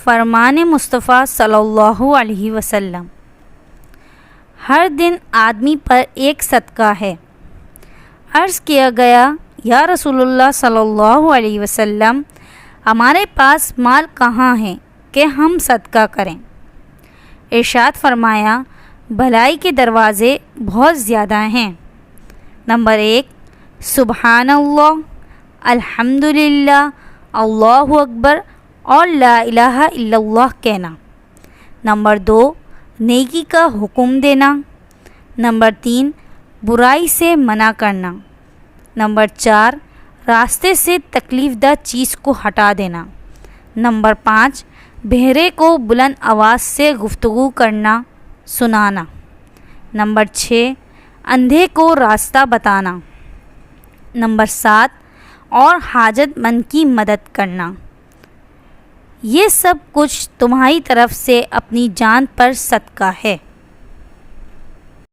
فرمان مصطفیٰ صلی اللہ علیہ وسلم، ہر دن آدمی پر ایک صدقہ ہے۔ عرض کیا گیا، یا رسول اللہ صلی اللہ علیہ وسلم، ہمارے پاس مال کہاں ہے کہ ہم صدقہ کریں؟ ارشاد فرمایا، بھلائی کے دروازے بہت زیادہ ہیں۔ نمبر 1، سبحان اللہ، الحمدللہ، اللہ اکبر اور لا الہ الا اللہ کہنا۔ نمبر 2، نیکی کا حکم دینا۔ نمبر 3، برائی سے منع کرنا۔ نمبر 4، راستے سے تکلیف دہ چیز کو ہٹا دینا۔ نمبر 5، بہرے کو بلند آواز سے گفتگو کرنا، سنانا۔ نمبر 6، اندھے کو راستہ بتانا۔ نمبر 7، اور حاجت مند کی مدد کرنا۔ یہ سب کچھ تمہاری طرف سے اپنی جان پر صدقہ ہے۔